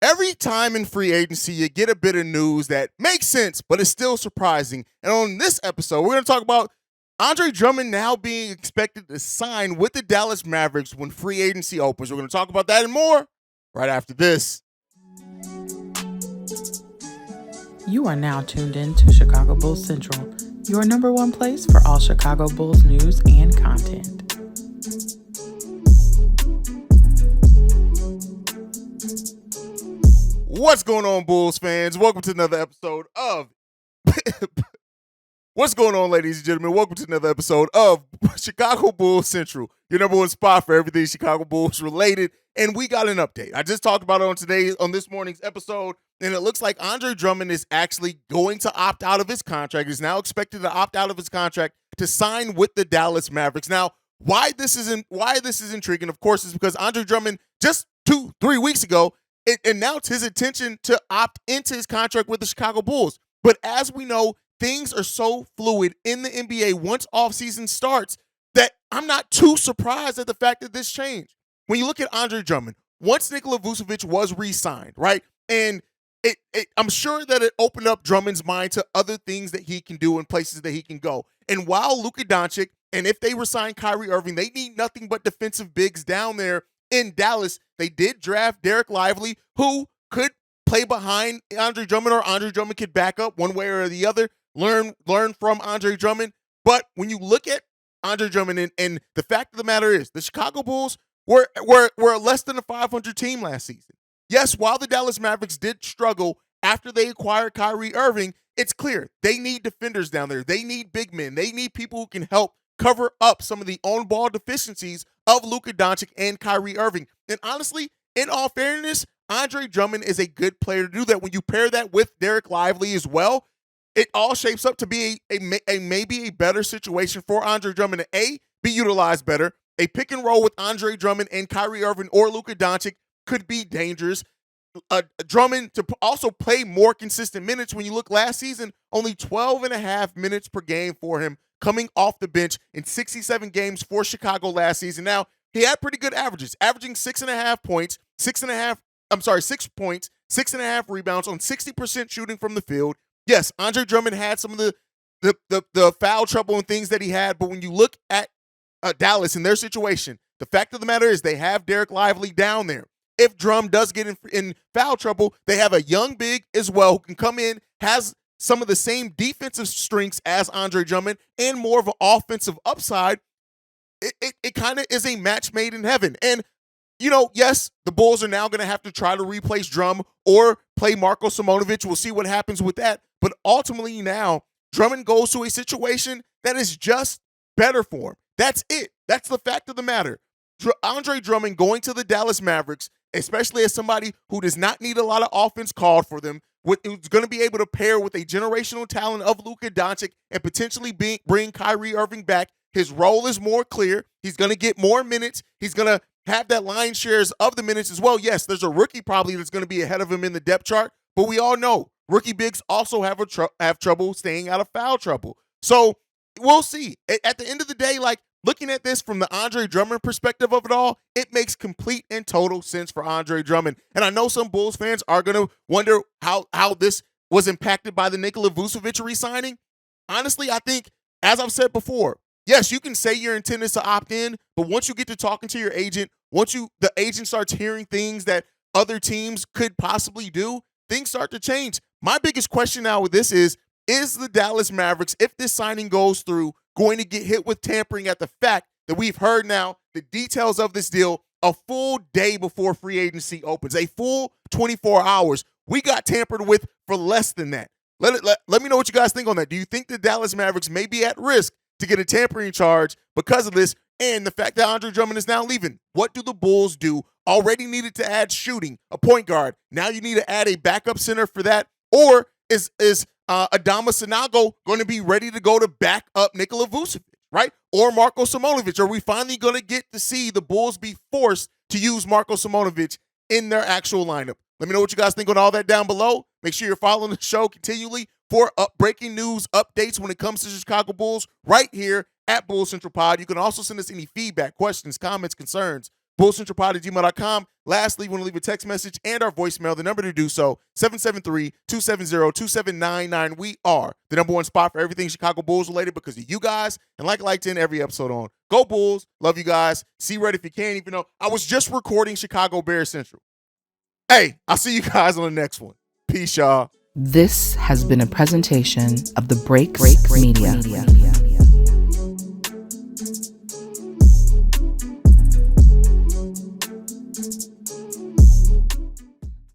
Every time in free agency, you get a bit of news that makes sense, but is still surprising. And on this episode, we're going to talk about Andre Drummond now being expected to sign with the Dallas Mavericks when free agency opens. We're going to talk about that and more right after this. You are now tuned in to Chicago Bulls Central, your number one place for all Chicago Bulls news and content. What's going on, Bulls fans? Welcome to another episode of What's going on, ladies and gentlemen? Welcome to another episode of Chicago Bulls Central, your number one spot for everything Chicago Bulls related. And we got an update. I just talked about it on this morning's episode, and it looks like Andre Drummond is actually going to opt out of his contract. He's now expected to opt out of his contract to sign with the Dallas Mavericks. Now, why this is intriguing, of course, is because Andre Drummond just 2-3 weeks ago announced his intention to opt into his contract with the Chicago Bulls. But as we know, things are so fluid in the NBA once offseason starts that I'm not too surprised at the fact that this changed. When you look at Andre Drummond, once Nikola Vucevic was re-signed, right? And I'm sure that it opened up Drummond's mind to other things that he can do and places that he can go. And while Luka Doncic, and if they resign Kyrie Irving, they need nothing but defensive bigs down there in Dallas. They did draft Derek Lively, who could play behind Andre Drummond, or Andre Drummond could back up one way or the other, learn from Andre Drummond. But when you look at Andre Drummond, and the fact of the matter is, the Chicago Bulls were less than a 500 team last season. Yes, while the Dallas Mavericks did struggle after they acquired Kyrie Irving, it's clear they need defenders down there. They need big men. They need people who can help cover up some of the on-ball deficiencies of Luka Doncic and Kyrie Irving. And honestly, in all fairness, Andre Drummond is a good player to do that. When you pair that with Derek Lively as well, it all shapes up to be a maybe a better situation for Andre Drummond to be utilized better. A pick and roll with Andre Drummond and Kyrie Irving or Luka Doncic could be dangerous. Drummond to also play more consistent minutes. When you look last season, only 12.5 minutes per game for him coming off the bench in 67 games for Chicago last season. Now, he had pretty good averages, averaging 6.5 points, 6 points, 6.5 rebounds on 60% shooting from the field. Yes, Andre Drummond had some of the foul trouble and things that he had, but when you look at Dallas and their situation, the fact of the matter is they have Derek Lively down there. If Drum does get in foul trouble, they have a young big as well who can come in, has some of the same defensive strengths as Andre Drummond, and more of an offensive upside. It kind of is a match made in heaven. And, you know, yes, the Bulls are now going to have to try to replace Drum or play Marko Simonovic. We'll see what happens with that. But ultimately now, Drummond goes to a situation that is just better for him. That's it. That's the fact of the matter. Andre Drummond going to the Dallas Mavericks, especially as somebody who does not need a lot of offense called for them, who's going to be able to pair with a generational talent of Luka Doncic and potentially bring Kyrie Irving back. His role is more clear. He's going to get more minutes. He's going to have that lion's shares of the minutes as well. Yes, there's a rookie probably that's going to be ahead of him in the depth chart, but we all know rookie bigs also have trouble staying out of foul trouble. So we'll see. At the end of the day, like, looking at this from the Andre Drummond perspective of it all, it makes complete and total sense for Andre Drummond. And I know some Bulls fans are going to wonder how this was impacted by the Nikola Vucevic re-signing. Honestly, I think, as I've said before, yes, you can say your intent is to opt in, but once you get to talking to your agent, the agent starts hearing things that other teams could possibly do, things start to change. My biggest question now with this is the Dallas Mavericks, if this signing goes through, going to get hit with tampering at the fact that we've heard now the details of this deal a full day before free agency opens, a full 24 hours. We got tampered with for less than that. Let me know what you guys think on that. Do you think the Dallas Mavericks may be at risk to get a tampering charge because of this and the fact that Andre Drummond is now leaving? What do the Bulls do? Already needed to add shooting, a point guard. Now you need to add a backup center for that. Or is Adama Sanago going to be ready to go to back up Nikola Vucevic, right? Or Marko Simonovic? Are we finally going to get to see the Bulls be forced to use Marko Simonovic in their actual lineup? Let me know what you guys think on all that down below. Make sure you're following the show continually for breaking news updates when it comes to the Chicago Bulls right here at Bulls Central Pod. You can also send us any feedback, questions, comments, concerns bullcentralpod@gmail.com. Lastly, you want to leave a text message and our voicemail. The number to do so, 773-270-2799. We are the number one spot for everything Chicago Bulls related because of you guys. And like I like to end every episode on, go Bulls. Love you guys. See Red if you can, even though I was just recording Chicago Bears Central. Hey, I'll see you guys on the next one. Peace, y'all. This has been a presentation of the Break Media.